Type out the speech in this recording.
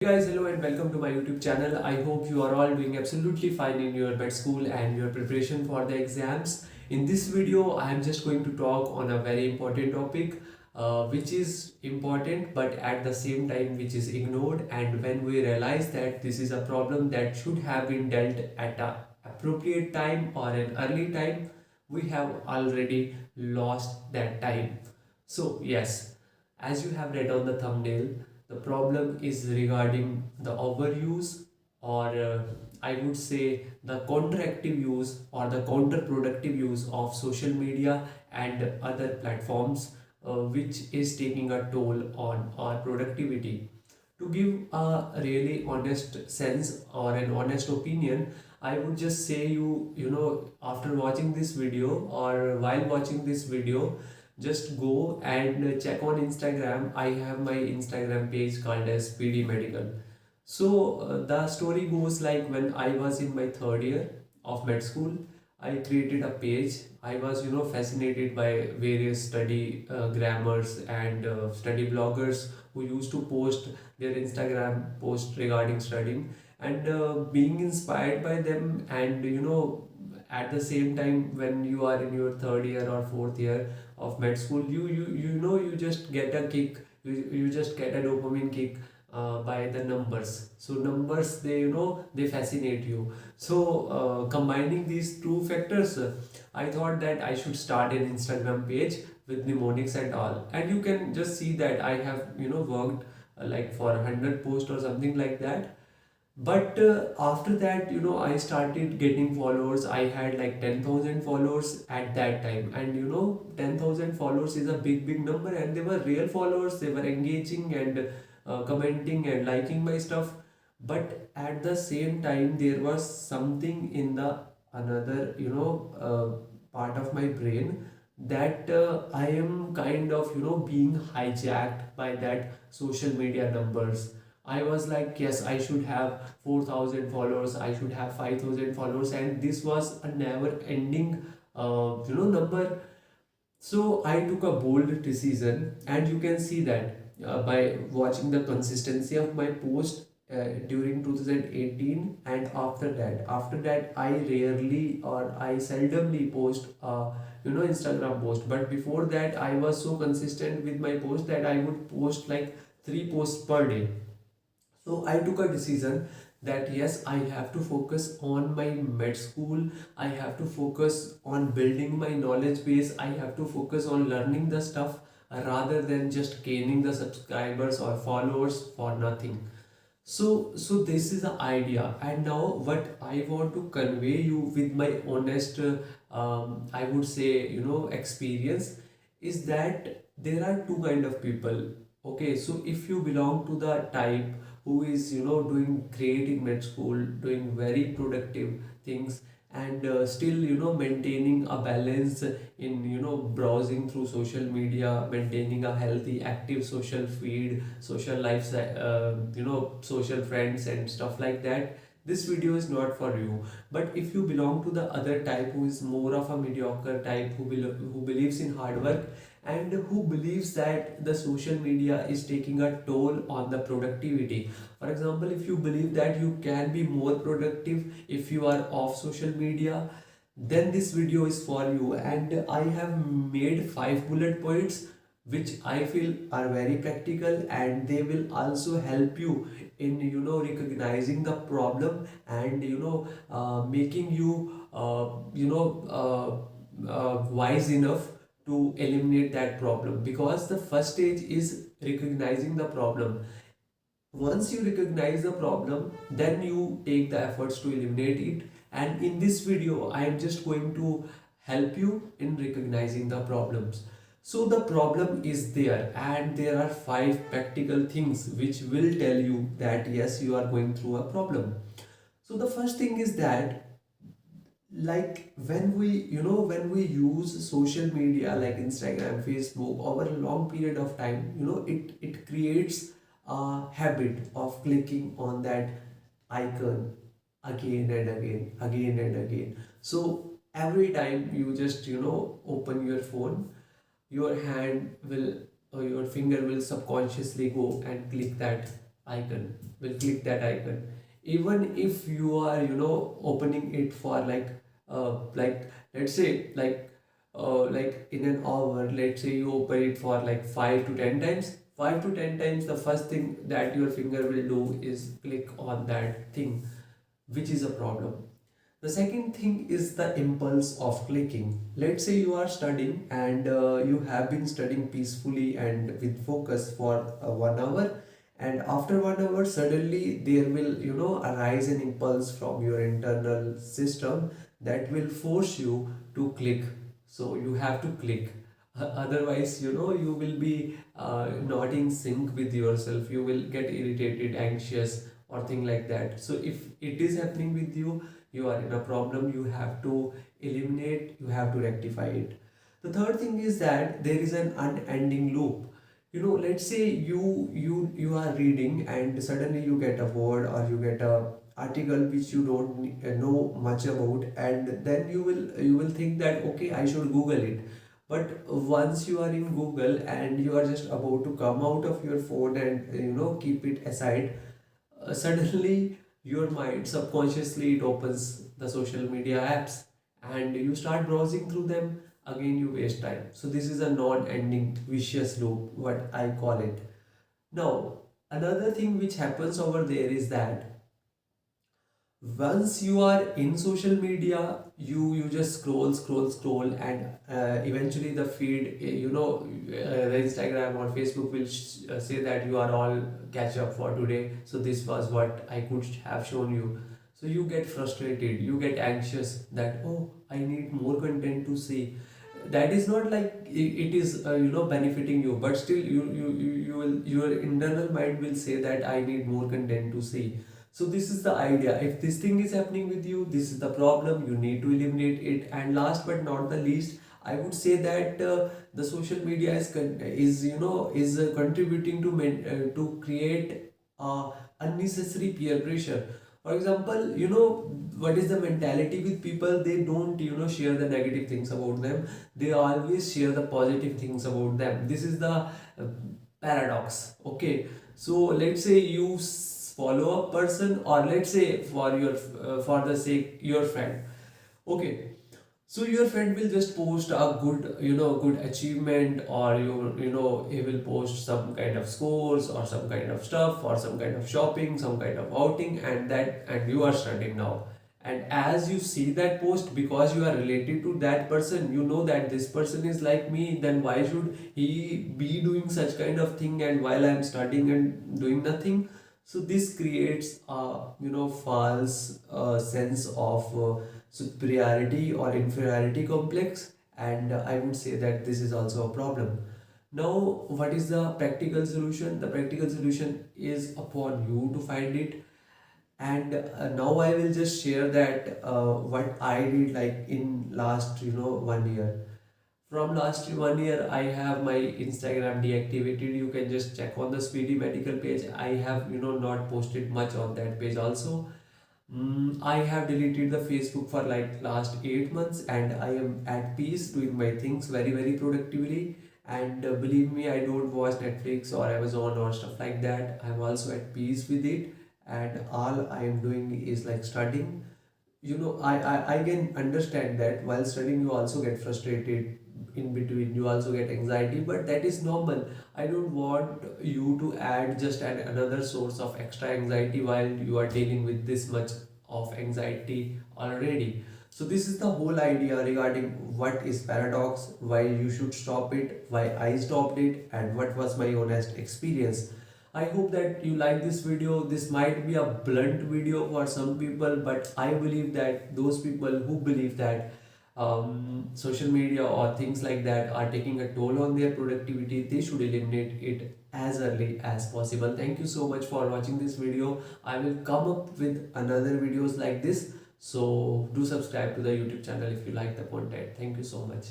Hey guys, hello and welcome to my YouTube channel. I hope you are all doing absolutely fine in your med school and your preparation for the exams. In this video, I am just going to talk on a very important topic, which is important but at the same time which is ignored. And when we realize that this is a problem that should have been dealt at a appropriate time or an early time, we have already lost that time. So yes, as you have read on the thumbnail, the problem is regarding the overuse, or I would say the counteractive use or the counterproductive use of social media and other platforms, which is taking a toll on our productivity. To give a really honest sense or an honest opinion, I would just say after watching this video or while watching this video, just go and check on Instagram. I have my Instagram page called as PD Medical. So the story goes like when I was in my third year of med school, I created a page. I was fascinated by various study grammars and study bloggers who used to post their Instagram post regarding studying, and being inspired by them. And at the same time, when you are in your third year or fourth year of med school, you just get a kick. You just get a dopamine kick by the numbers. So numbers, they fascinate you. So combining these two factors, I thought that I should start an Instagram page with mnemonics and all. And you can just see that I have worked like for 100 posts or something like that. But after that, I started getting followers. I had like 10,000 followers at that time. And 10,000 followers is a big number. And they were real followers. They were engaging and commenting and liking my stuff. But at the same time, there was something in the another, part of my brain that I am kind of, being hijacked by that social media numbers. I was like, yes, I should have 4,000 followers, I should have 5,000 followers, and this was a never ending, number. So I took a bold decision, and you can see that by watching the consistency of my post during 2018 and after that. After that, I rarely or I seldomly post Instagram post. But before that, I was so consistent with my post that I would post like 3 posts per day. So I took a decision that yes, I have to focus on my med school. I have to focus on building my knowledge base. I have to focus on learning the stuff rather than just gaining the subscribers or followers for nothing. So this is the idea, and now what I want to convey you with my honest, I would say, experience, is that there are two kind of people. Okay, so if you belong to the type who is doing great in med school, doing very productive things, and still maintaining a balance in browsing through social media, maintaining a healthy active social feed, social life, social friends and stuff like that, this video is not for you. But if you belong to the other type who is more of a mediocre type, who believes in hard work and who believes that the social media is taking a toll on the productivity. For example, if you believe that you can be more productive if you are off social media, then this video is for you. And I have made 5 bullet points which I feel are very practical, and they will also help you in recognizing the problem, and making you wise enough to eliminate that problem. Because the first stage is recognizing the problem. Once you recognize the problem, then you take the efforts to eliminate it. And in this video, I am just going to help you in recognizing the problems. So the problem is there, and there are 5 practical things which will tell you that yes, you are going through a problem. So the first thing is that, like, when we use social media like Instagram, Facebook over a long period of time, it creates a habit of clicking on that icon again and again, again and again. So every time you just open your phone, your hand will, or your finger will subconsciously go and click that icon, will click that icon. Even if you are, opening it for like let's say like in an hour, let's say you open it for like 5 to 10 times. 5 to 10 times, the first thing that your finger will do is click on that thing, which is a problem. The second thing is the impulse of clicking. Let's say you are studying and you have been studying peacefully and with focus for 1 hour, and after 1 hour, suddenly there will, arise an impulse from your internal system that will force you to click. So you have to click. Otherwise, you will be not in sync with yourself. You will get irritated, anxious, or thing like that. So if it is happening with you, you are in a problem. You have to eliminate, you have to rectify it. The third thing is that there is an unending loop. Let's say you are reading and suddenly you get a word or you get a article which you don't know much about, and then you will think that okay, I should google it. But once you are in google and you are just about to come out of your phone and keep it aside, suddenly your mind subconsciously it opens the social media apps and you start browsing through them. Again you waste time. So this is a non-ending vicious loop, what I call it. Now, another thing which happens over there is that once you are in social media, you just scroll, and eventually the feed, the instagram or facebook will say that you are all catch up for today, so this was what I could have shown you. So you get frustrated, you get anxious that oh, I need more content to see. That is not like it is benefiting you, but still you will, your internal mind will say that I need more content to see. So this is the idea. If this thing is happening with you, this is the problem. You need to eliminate it. And last but not the least, I would say that the social media is contributing to create unnecessary peer pressure. For example, what is the mentality with people? They don't share the negative things about them. They always share the positive things about them. This is the paradox. Okay, so let's say you follow a person, or let's say for the sake your friend. Okay, so your friend will just post a good achievement, or he will post some kind of scores or some kind of stuff or some kind of shopping, some kind of outing, and you are studying now. And as you see that post, because you are related to that person, you know that this person is like me, then why should he be doing such kind of thing and while I'm studying and doing nothing? So this creates a false sense of superiority or inferiority complex, and I would say that this is also a problem. Now, what is the practical solution? The practical solution is upon you to find it. And now I will just share that what I did, like in last 1 year. From last 1 year, I have my Instagram deactivated. You can just check on the Speedy Medical page. I have not posted much on that page also. I have deleted the Facebook for like last 8 months, and I am at peace doing my things very very productively. And believe me, I don't watch Netflix or Amazon or stuff like that. I'm also at peace with it, and all I am doing is like studying. I can understand that while studying you also get frustrated in between, you also get anxiety, but that is normal. I don't want you to add just another source of extra anxiety while you are dealing with this much of anxiety already. So this is the whole idea regarding what is paradox, why you should stop it, why I stopped it, and what was my honest experience. I hope that you like this video. This might be a blunt video for some people, but I believe that those people who believe that social media or things like that are taking a toll on their productivity, they should eliminate it as early as possible. Thank you so much for watching this video. I will come up with another videos like this. So do subscribe to the YouTube channel if you like the content. Thank you so much.